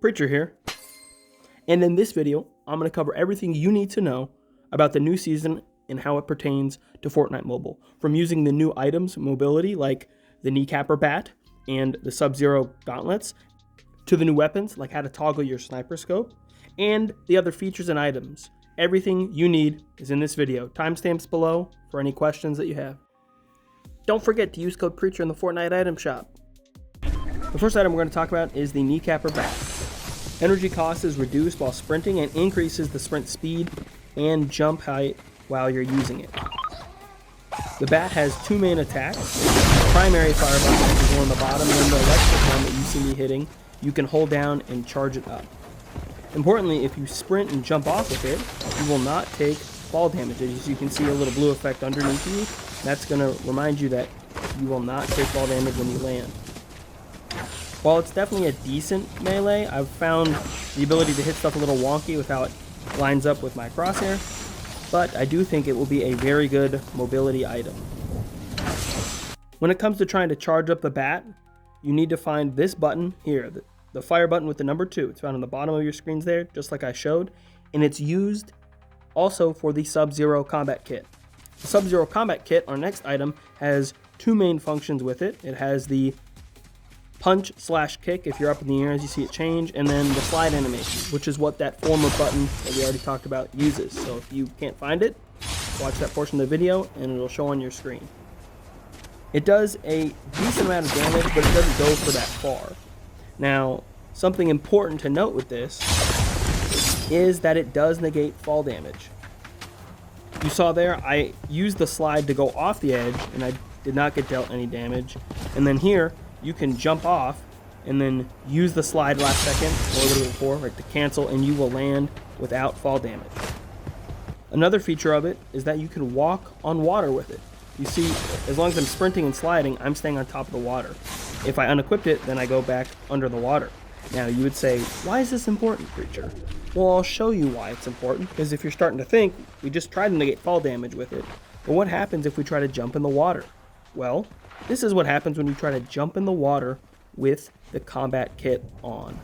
Preacher here, and in this video, I'm going to cover everything you need to know about the new season and how it pertains to Fortnite Mobile, from using the new items mobility like the kneecapper bat and the SubZero gauntlets, to the new weapons like how to toggle your sniper scope, and the other features and items. Everything you need is in this video. Timestamps below for any questions that you have. Don't forget to use code PREACHER in the Fortnite item shop. The first item we're going to talk about is the kneecapper bat. Energy cost is reduced while sprinting and increases the sprint speed and jump height while you're using it. The bat has two main attacks. The primary fire button is the one on the bottom, and then the electric one that you see me hitting, you can hold down and charge it up. Importantly, if you sprint and jump off with it, you will not take fall damage. As you can see a little blue effect underneath you, that's going to remind you that you will not take fall damage when you land. While it's definitely a decent melee, I've found the ability to hit stuff a little wonky with how it lines up with my crosshair, but I do think it will be a very good mobility item. When it comes to trying to charge up the bat, you need to find this button here, the fire button with the number 2. It's found on the bottom of your screens there, just like I showed, and it's used also for the SubZero Kombat Kit. The SubZero Kombat Kit, our next item, has two main functions with it. It has the punch/kick if you're up in the air as you see it change, and then the slide animation, which is what that former button that we already talked about uses. So if you can't find it, watch that portion of the video and it'll show on your screen. It does a decent amount of damage, but it doesn't go for that far. Now, something important to note with this is that it does negate fall damage. You saw there, I used the slide to go off the edge and I did not get dealt any damage. And then here, you can jump off and then use the slide last second or a little bit before, right, to cancel, and you will land without fall damage. Another feature of it is that you can walk on water with it. You see, as long as I'm sprinting and sliding, I'm staying on top of the water. If I unequipped it, then I go back under the water. Now you would say, why is this important, Preacher? Well, I'll show you why it's important, because if you're starting to think, we just tried to negate fall damage with it, but what happens if we try to jump in the water? Well, this is what happens when you try to jump in the water with the combat kit on.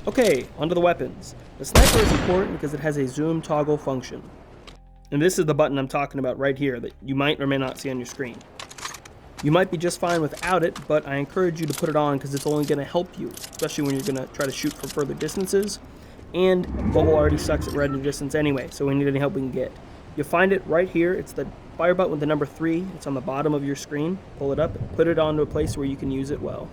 Okay, onto the weapons. The sniper is important because it has a zoom toggle function. And this is the button I'm talking about right here that you might or may not see on your screen. You might be just fine without it, but I encourage you to put it on because it's only going to help you, especially when you're going to try to shoot from further distances. And Mobile already sucks at render distance anyway, so we need any help we can get. You'll find it right here. It's the fire button with the number 3. It's on the bottom of your screen. Pull it up, put it onto a place where you can use it well.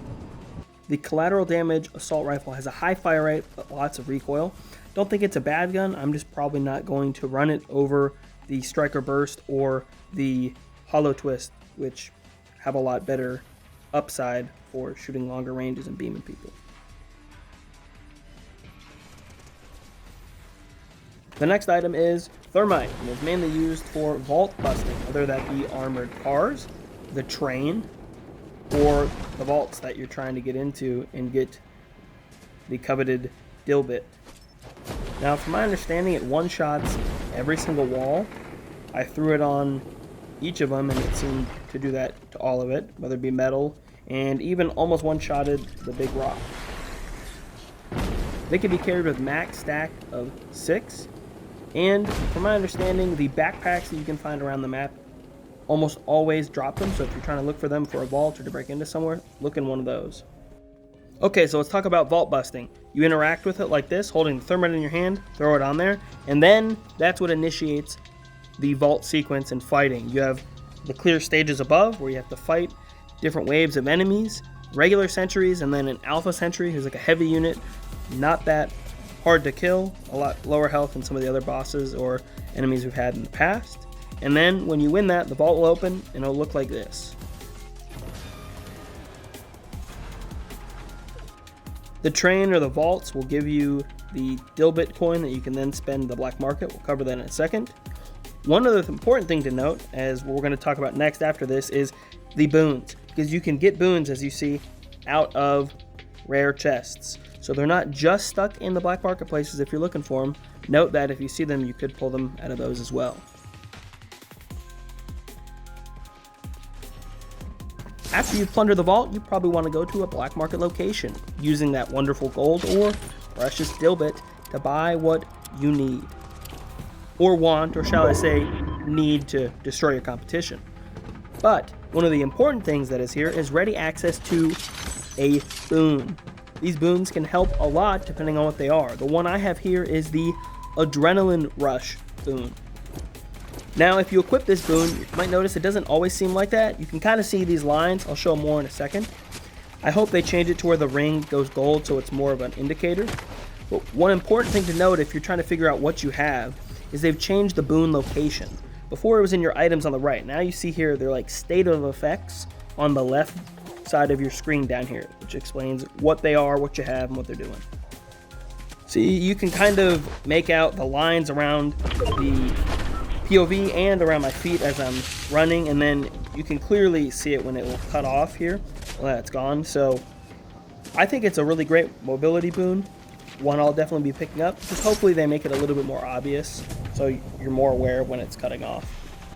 The Collateral damage assault rifle has a high fire rate, but lots of recoil. Don't think it's a bad gun. I'm just probably not going to run it over the Striker Burst or the Hollow Twist, which have a lot better upside for shooting longer ranges and beaming people. The next item is Thermite, and it's mainly used for vault busting, whether that be armored cars, the train, or the vaults that you're trying to get into and get the coveted Dill Bit. Now, from my understanding, it one-shots every single wall. I threw it on each of them, and it seemed to do that to all of it, whether it be metal, and even almost one-shotted the big rock. They can be carried with max stack of 6. And from my understanding, the backpacks that you can find around the map almost always drop them. So if you're trying to look for them for a vault or to break into somewhere, look in one of those. Okay, so let's talk about vault busting. You interact with it like this, holding the thermite in your hand, throw it on there, and then that's what initiates the vault sequence and fighting. You have the clear stages above where you have to fight different waves of enemies, regular sentries, and then an alpha sentry who's like a heavy unit, not that hard to kill, a lot lower health than some of the other bosses or enemies we've had in the past. And then when you win that, the vault will open and it'll look like this. The train or the vaults will give you the Dill Bit coin that you can then spend in the black market. We'll cover that in a second. One other important thing to note, as we're going to talk about next after this, is the boons, because you can get boons, as you see, out of rare chests. So they're not just stuck in the black market places if you're looking for them. Note that if you see them, you could pull them out of those as well. After you plunder the vault, you probably want to go to a black market location, using that wonderful gold or precious Dill Bit to buy what you need. Or want, or shall I say, need to destroy your competition. But one of the important things that is here is ready access to a boon. These boons can help a lot depending on what they are. The one I have here is the Adrenaline Rush boon. Now, if you equip this boon, you might notice it doesn't always seem like that. You can kind of see these lines. I'll show more in a second. I hope they change it to where the ring goes gold so it's more of an indicator. But one important thing to note if you're trying to figure out what you have is they've changed the boon location. Before it was in your items on the right. Now you see here they're like state of effects on the left side of your screen down here, which explains what they are, what you have, and what they're doing. So you can kind of make out the lines around the POV and around my feet as I'm running, and then you can clearly see it when it will cut off here. Well, that's gone. So I think it's a really great mobility boon. One I'll definitely be picking up. Just hopefully they make it a little bit more obvious so you're more aware when it's cutting off.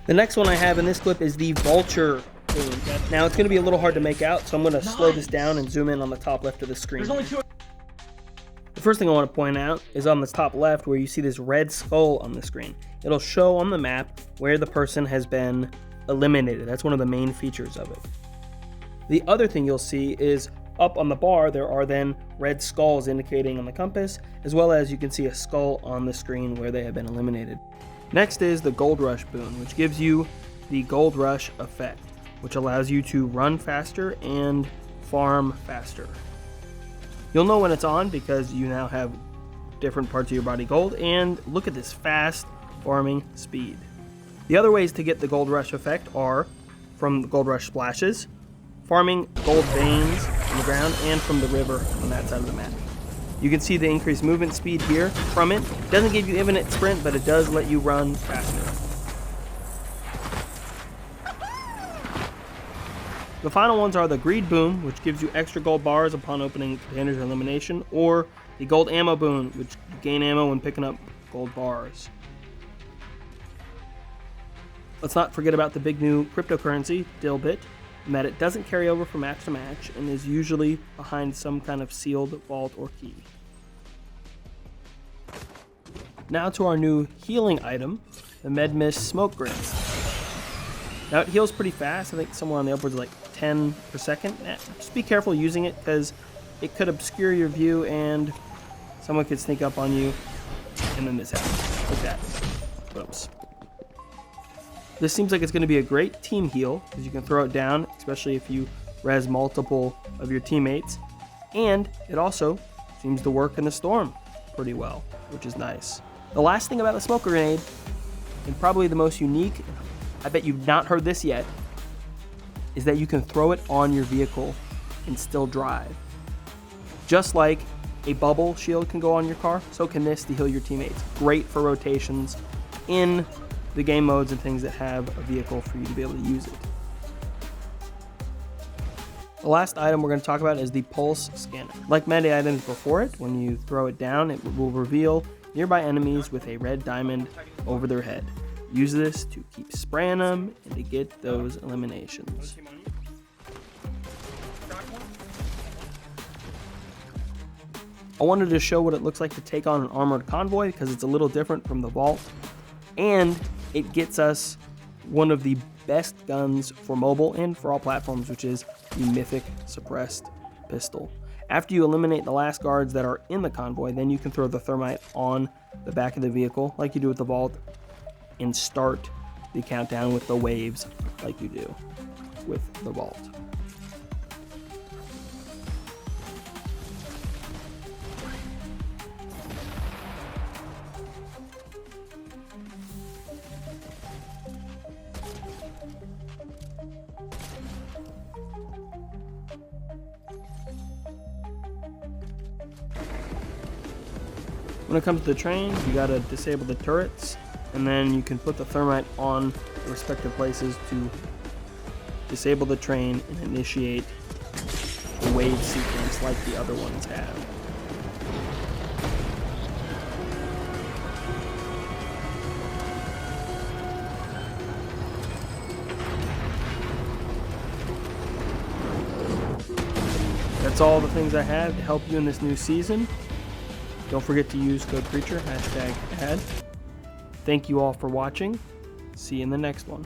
The next one I have in this clip is the Vulture Boon. Now it's going to be a little hard to make out, so I'm going to slow this down and zoom in on the top left of the screen. There's only two. The first thing I want to point out is on the top left where you see this red skull on the screen. It'll show on the map where the person has been eliminated. That's one of the main features of it. The other thing you'll see is up on the bar there are then red skulls indicating on the compass, as well as you can see a skull on the screen where they have been eliminated. Next is the Gold Rush boon, which gives you the Gold Rush effect, which allows you to run faster and farm faster. You'll know when it's on because you now have different parts of your body gold, and look at this fast farming speed. The other ways to get the Gold Rush effect are from the Gold Rush splashes, farming gold veins on the ground, and from the river on that side of the map. You can see the increased movement speed here from it. It doesn't give you infinite sprint, but it does let you run faster. The final ones are the Greed Boon, which gives you extra gold bars upon opening containers or elimination, or the Gold Ammo Boon, which you gain ammo when picking up gold bars. Let's not forget about the big new cryptocurrency, Dill Bit, and that it doesn't carry over from match to match and is usually behind some kind of sealed vault or key. Now to our new healing item, the Medmist Smoke Grenades. Now it heals pretty fast. I think somewhere on the upwards of like 10 per second. Just be careful using it because it could obscure your view and someone could sneak up on you, and then this happens. Like that. Oops. This seems like it's going to be a great team heal because you can throw it down, especially if you res multiple of your teammates. And it also seems to work in the storm pretty well, which is nice. The last thing about the smoke grenade, and probably the most unique, I bet you've not heard this yet, is that you can throw it on your vehicle and still drive. Just like a bubble shield can go on your car, so can this to heal your teammates. Great for rotations in the game modes and things that have a vehicle for you to be able to use it. The last item we're going to talk about is the Pulse Scanner. Like many items before it, when you throw it down, it will reveal nearby enemies with a red diamond over their head. Use this to keep spraying them and to get those eliminations. I wanted to show what it looks like to take on an armored convoy because it's a little different from the vault, and it gets us one of the best guns for mobile and for all platforms, which is the Mythic suppressed pistol. After you eliminate the last guards that are in the convoy, then you can throw the Thermite on the back of the vehicle like you do with the vault and start the countdown with the waves like you do with the vault. When it comes to the train, you gotta disable the turrets, and then you can put the Thermite on the respective places to disable the train and initiate the wave sequence like the other ones have. That's all the things I have to help you in this new season. Don't forget to use code PREACHER, #ad. Thank you all for watching. See you in the next one.